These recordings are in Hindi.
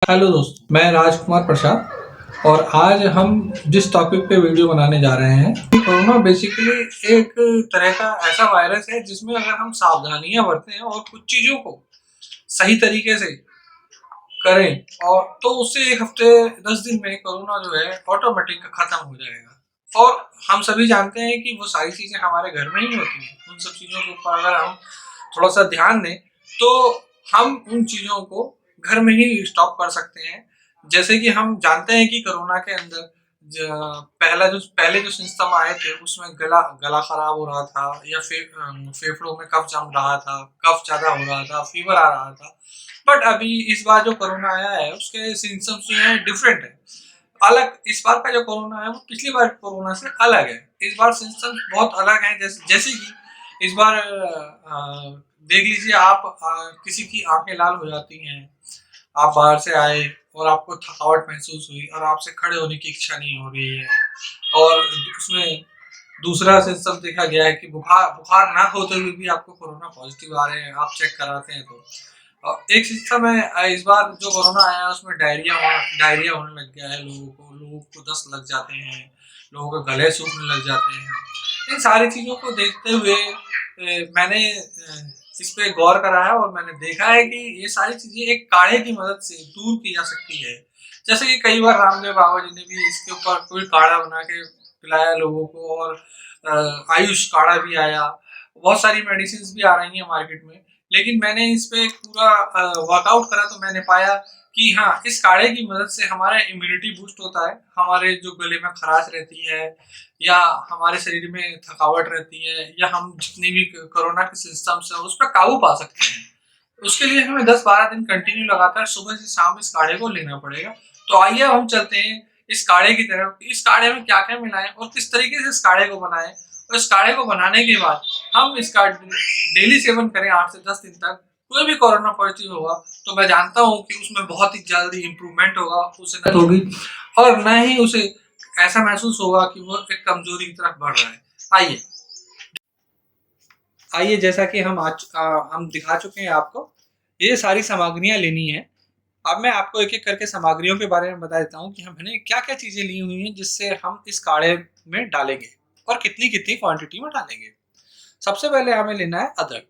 हेलो दोस्तों, मैं राजकुमार प्रसाद और आज हम जिस टॉपिक पे वीडियो बनाने जा रहे हैं कि कोरोना बेसिकली एक तरह का ऐसा वायरस है जिसमें अगर हम सावधानियां बरतें और कुछ चीज़ों को सही तरीके से करें और तो उससे 1 हफ्ते 10 दिन में कोरोना जो है ऑटोमेटिक खत्म हो जाएगा। और हम सभी जानते हैं कि वो सारी चीज़ें हमारे घर में ही होती हैं। उन सब चीज़ों के ऊपर अगर हम थोड़ा सा ध्यान दें तो हम उन चीज़ों को घर में ही स्टॉप कर सकते हैं। जैसे कि हम जानते हैं कि कोरोना के अंदर पहले जो सिम्टम आए थे उसमें गला गला खराब हो रहा था या फिर फेफड़ों में कफ जम रहा था, कफ ज़्यादा हो रहा था, फीवर आ रहा था। बट अभी इस बार जो कोरोना आया है उसके सिम्टम्स जो हैं डिफरेंट है। अलग इस बार का जो कोरोना है वो पिछली बार कोरोना से अलग है। इस बार सिम्टम्स बहुत अलग हैं। जैसे कि इस बार देख लीजिए आप, किसी की आंखें लाल हो जाती हैं, आप बाहर से आए और आपको थकावट महसूस हुई और आपसे खड़े होने की इच्छा नहीं हो रही है। और उसमें दूसरा सिम्पटम देखा गया है कि बुखार बुखार ना होते हुए भी आपको कोरोना पॉजिटिव आ रहे हैं, आप चेक कराते हैं तो। एक सिस्टम है, इस बार जो कोरोना आया है उसमें डायरिया होने लग गया है लोगों को दस्त लग जाते हैं, लोगों के गले सूखने लग जाते हैं। इन सारी चीज़ों को देखते हुए मैंने इस पे गौर करा है और मैंने देखा है कि ये सारी चीज़ें एक काढ़े की मदद से दूर की जा सकती है। जैसे कि कई बार रामदेव बाबा जी ने भी इसके ऊपर कोई काढ़ा बना के पिलाया लोगों को और आयुष काढ़ा भी आया। बहुत सारी मेडिसिन्स भी आ रही हैं मार्केट में। लेकिन मैंने इस पे पूरा वर्कआउट करा तो मैंने पाया कि हाँ, इस काढ़े की मदद से हमारा इम्यूनिटी बूस्ट होता है, हमारे जो गले में खराश रहती है या हमारे शरीर में थकावट रहती है या हम जितनी भी कोरोना के सिम्टम्स हैं उस पर काबू पा सकते हैं। उसके लिए हमें 10-12 दिन कंटिन्यू लगातार सुबह से शाम इस काढ़े को लेना पड़ेगा। तो आइए अब हम चलते हैं इस काढ़े की तरफ। इस काढ़े में क्या-क्या मिलाएँ और किस तरीके से इस काढ़े को बनाएँ और इस काढ़े को बनाने के बाद हम इसका डेली सेवन करें 8 से 10 दिन तक। कोई भी कोरोना पॉजिटिव होगा तो मैं जानता हूँ कि उसमें बहुत ही जल्दी इम्प्रूवमेंट होगा, उसे न होगी और न ही उसे ऐसा महसूस होगा कि वो एक कमजोरी की तरफ बढ़ रहा है। आइए आइए जैसा कि हम दिखा चुके हैं आपको, ये सारी सामग्रियाँ लेनी है। अब मैं आपको एक-एक करके सामग्रियों के बारे में बता देता हूँ कि हमने क्या-क्या चीज़ें ली हुई हैं जिससे हम इस काढ़े में डालेंगे और कितनी-कितनी क्वांटिटी में डालेंगे। सबसे पहले हमें लेना है अदरक।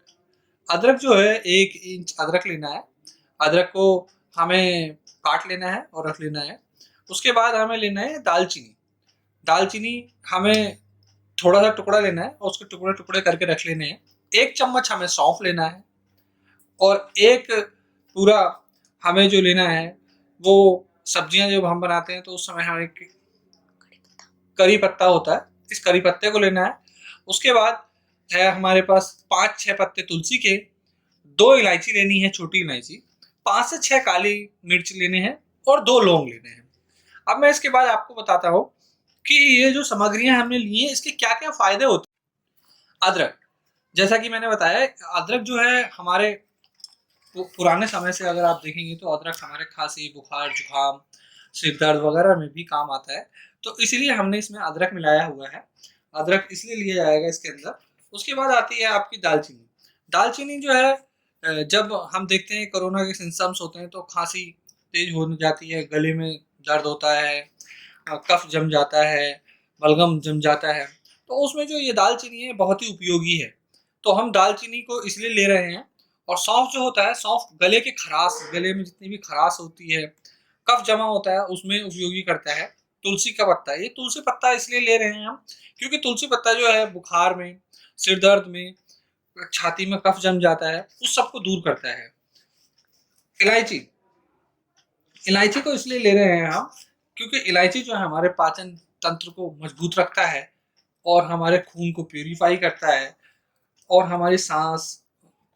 अदरक जो है 1 इंच अदरक लेना है। अदरक को हमें काट लेना है और रख लेना है। उसके बाद हमें लेना है दालचीनी। दालचीनी हमें थोड़ा-सा टुकड़ा लेना है और उसके टुकड़े-टुकड़े करके रख लेने हैं। 1 चम्मच हमें सौंफ लेना है और एक पूरा हमें जो लेना है वो सब्जियाँ जब हम बनाते हैं तो उस समय हमें करी पत्ता होता है, इस करी पत्ते को लेना है। उसके बाद है हमारे पास 5-6 पत्ते तुलसी के, 2 इलायची लेनी है छोटी इलायची, 5 से 6 काली मिर्च लेने हैं और 2 लौंग लेने हैं। अब मैं इसके बाद आपको बताता हूँ कि ये जो सामग्रियाँ हमने ली हैं इसके क्या-क्या फ़ायदे होते हैं। अदरक, जैसा कि मैंने बताया अदरक जो है हमारे पुराने समय से अगर आप देखेंगे तो अदरक हमारे खाँसी, बुखार, जुकाम, सिर दर्द वगैरह में भी काम आता है। तो इसीलिए हमने इसमें अदरक मिलाया हुआ है। अदरक इसलिए लिया जाएगा इसके अंदर। उसके बाद आती है आपकी दालचीनी। दालचीनी जो है जब हम देखते हैं कोरोना के सिम्पटम्स होते हैं तो खाँसी तेज़ होने जाती है, गले में दर्द होता है, कफ जम जाता है, बलगम जम जाता है। तो उसमें जो ये दालचीनी है बहुत ही उपयोगी है। तो हम दालचीनी को इसलिए ले रहे हैं। और सौंफ जो होता है, सौंफ गले के खराश, गले में जितनी भी खराश होती है, कफ जमा होता है उसमें उपयोगी करता है। तुलसी का पत्ता, ये तुलसी पत्ता इसलिए ले रहे हैं हम क्योंकि तुलसी पत्ता जो है बुखार में, सिर दर्द में, छाती में कफ जम जाता है उस सबको दूर करता है। इलायची, इलायची को इसलिए ले रहे हैं हम क्योंकि इलायची जो है हमारे पाचन तंत्र को मजबूत रखता है और हमारे खून को प्यूरिफाई करता है और हमारी सांस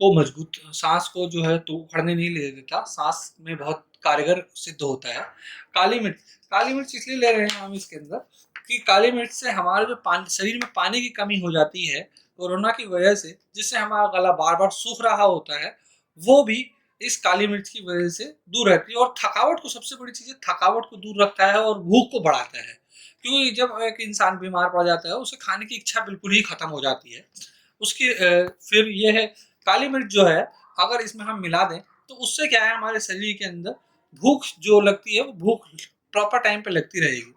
को जो है तो उखड़ने नहीं ले देता, सांस में बहुत कारगर सिद्ध होता है। काली मिर्च, काली मिर्च इसलिए ले रहे हैं हम इसके अंदर कि काली मिर्च से हमारे जो पानी शरीर में पानी की कमी हो जाती है कोरोना की वजह से, जिससे हमारा गला बार-बार सूख रहा होता है, वो भी इस काली मिर्च की वजह से दूर रहती है। और थकावट को, सबसे बड़ी चीज़ है थकावट को दूर रखता है और भूख को बढ़ाता है। क्योंकि जब एक इंसान बीमार पड़ जाता है, उसे खाने की इच्छा बिल्कुल ही खत्म हो जाती है। उसकी फिर ये है काली मिर्च जो है अगर इसमें हम मिला दें तो उससे क्या है हमारे शरीर के अंदर भूख जो लगती है वो भूख प्रॉपर टाइम पे लगती रहेगी।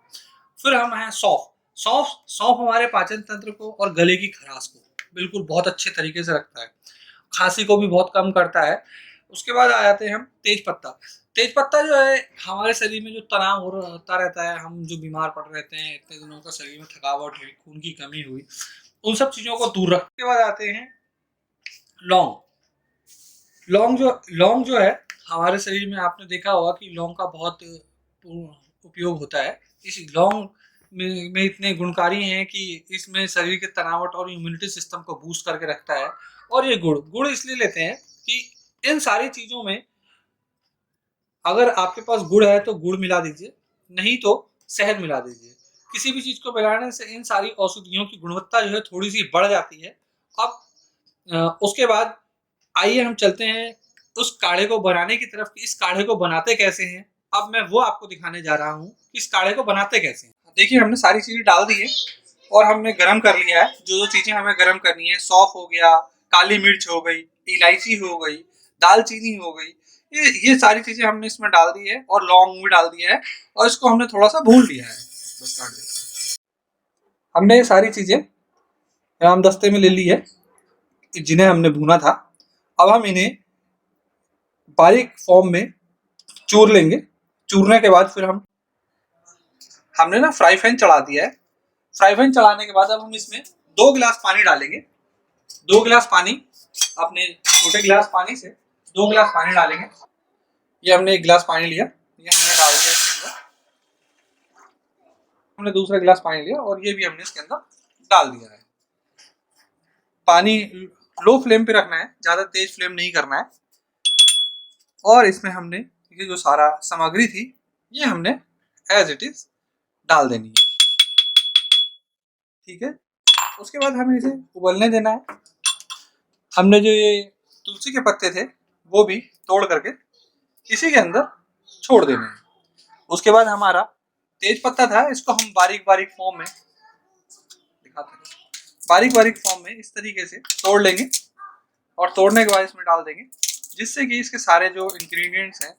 फिर हम हैं सौंफ। सौंफ सौंफ हमारे पाचन तंत्र को और गले की खराश को बिल्कुल बहुत अच्छे तरीके से रखता है, खांसी को भी बहुत कम करता है। उसके बाद आ जाते हैं हम तेज पत्ता। तेज पत्ता जो है हमारे शरीर में जो तनाव होता रहता है, हम जो बीमार पड़ रहते हैं, इतने दिनों का शरीर में थकावट हुई, खून की कमी हुई, उन सब चीज़ों को दूर रखने के बाद आते हैं लौंग। लौंग जो है हमारे शरीर में, आपने देखा होगा कि लौंग का बहुत उपयोग होता है। इस लौंग में इतने गुणकारी हैं कि इसमें शरीर के तनावट और इम्यूनिटी सिस्टम को बूस्ट करके रखता है। और ये गुड़ इसलिए लेते हैं कि इन सारी चीज़ों में अगर आपके पास गुड़ है तो गुड़ मिला दीजिए, नहीं तो शहद मिला दीजिए। किसी भी चीज़ को मिलाने से इन सारी औषधियों की गुणवत्ता जो है थोड़ी-सी बढ़ जाती है। अब उसके बाद आइए हम चलते हैं उस काढ़े को बनाने की तरफ कि इस काढ़े को बनाते कैसे हैं। अब मैं वो आपको दिखाने जा रहा हूँ कि इस काढ़े को बनाते कैसे हैं। देखिए हमने सारी चीज़ें डाल दी है और हमने गरम कर लिया है। जो चीज़ें हमें गरम करनी है, सौंफ हो गया, काली मिर्च हो गई, इलायची हो गई, दालचीनी हो गई, ये सारी चीज़ें हमने इसमें डाल दी है और लौंग भी डाल दिया है और इसको हमने थोड़ा सा भून लिया है। बस काट देते, हमने ये सारी चीज़ें रामदस्ते में ले ली है जिन्हें हमने भूना था। अब हम इन्हें बारीक फॉर्म में चूर लेंगे। चूरने के बाद फिर हमने ना फ्राई पैन चढ़ा दिया है। फ्राई पैन चढ़ाने के बाद अब हम इसमें 2 गिलास पानी डालेंगे। 2 गिलास पानी, अपने छोटे गिलास पानी से 2 गिलास पानी डालेंगे। ये हमने 1 गिलास पानी लिया, ये हमने डाल दिया इसके अंदर। हमने दूसरा गिलास पानी लिया और ये भी हमने इसके अंदर डाल दिया है। पानी लो फ्लेम पे रखना है, ज़्यादा तेज फ्लेम नहीं करना है। और इसमें हमने ये जो सारा सामग्री थी ये हमने एज इट इज डाल देनी है। ठीक है, उसके बाद हमें इसे उबलने देना है। हमने जो ये तुलसी के पत्ते थे वो भी तोड़ करके इसी के अंदर छोड़ देने हैं। उसके बाद हमारा तेज पत्ता था, इसको हम बारीक बारीक फॉर्म में दिखाते हैं, बारीक बारीक फॉर्म में इस तरीके से तोड़ लेंगे और तोड़ने के बाद इसमें डाल देंगे, जिससे कि इसके सारे जो इंग्रेडिएंट्स हैं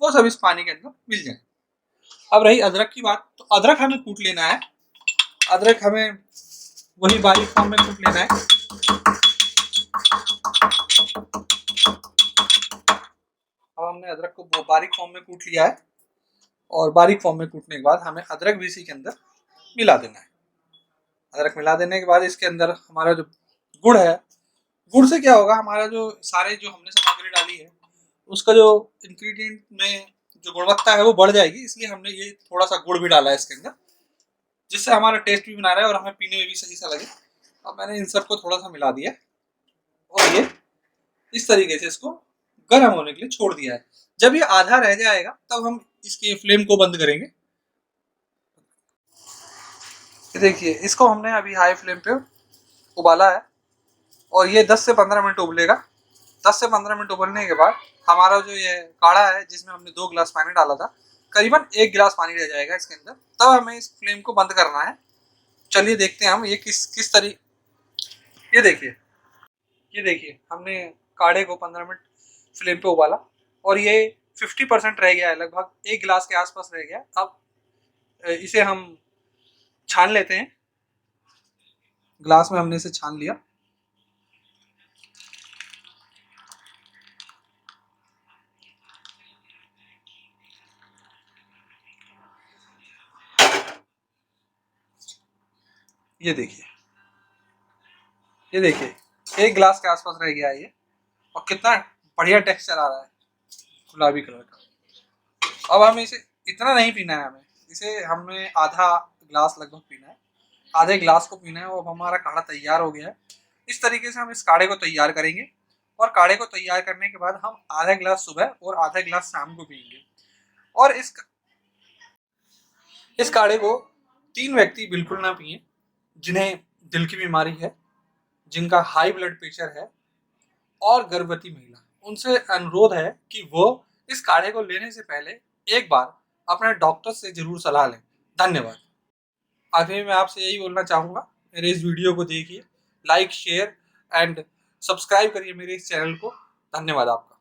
वो सब इस पानी के अंदर मिल जाए। अब रही अदरक की बात, तो अदरक हमें कूट लेना है। अदरक हमें वही बारीक फॉर्म में कूट लेना है। अब हमने अदरक को बारीक फॉर्म में कूट लिया है और बारीक फॉर्म में कूटने के बाद हमें अदरक भी इसी के अंदर मिला देना है। अदरक मिला देने के बाद इसके अंदर हमारा जो गुड़ है, गुड़ से क्या होगा, हमारा जो सारे जो हमने सामग्री डाली है उसका जो इंग्रेडिएंट में जो गुणवत्ता है वो बढ़ जाएगी, इसलिए हमने ये थोड़ा सा गुड़ भी डाला है इसके अंदर, जिससे हमारा टेस्ट भी बना रहा है और हमें पीने में भी सही सा लगे। अब मैंने इन सबको थोड़ा सा मिला दिया और ये इस तरीके से इसको गर्म होने के लिए छोड़ दिया है। जब ये आधा रह जाएगा तब हम इसके फ्लेम को बंद करेंगे। देखिए इसको हमने अभी हाई फ्लेम पे उबाला है और ये 10 से 15 मिनट उबलेगा। 10 से 15 मिनट उबलने के बाद हमारा जो ये काढ़ा है जिसमें हमने 2 गिलास पानी डाला था, करीबन 1 गिलास पानी रह जाएगा इसके अंदर, तब हमें इस फ्लेम को बंद करना है। चलिए देखते हैं हम ये किस तरीके। ये देखिए हमने काढ़े को 15 मिनट फ्लेम पे उबाला और ये 50% रह गया है, लगभग 1 गिलास के आसपास रह गया। अब इसे हम छान लेते हैं। ग्लास में हमने इसे छान लिया। ये देखिए 1 गिलास के आसपास रह गया है ये, और कितना बढ़िया टेक्सचर आ रहा है गुलाबी कलर का। अब हमें इसे इतना नहीं पीना है, हमें आधा गिलास लगभग पीना है, आधे गिलास को पीना है। और हमारा काढ़ा तैयार हो गया है। इस तरीके से हम इस काढ़े को तैयार करेंगे और काढ़े को तैयार करने के बाद हम आधा गिलास सुबह और आधा गिलास शाम को पियेंगे। और इस काढ़े को 3 व्यक्ति बिल्कुल ना पिए जिन्हें दिल की बीमारी है, जिनका हाई ब्लड प्रेशर है और गर्भवती महिला। उनसे अनुरोध है कि वो इस काढ़े को लेने से पहले एक बार अपने डॉक्टर से जरूर सलाह लें। धन्यवाद। आखिर में मैं आपसे यही बोलना चाहूँगा, मेरे इस वीडियो को देखिए, लाइक शेयर एंड सब्सक्राइब करिए मेरे इस चैनल को। धन्यवाद आपका।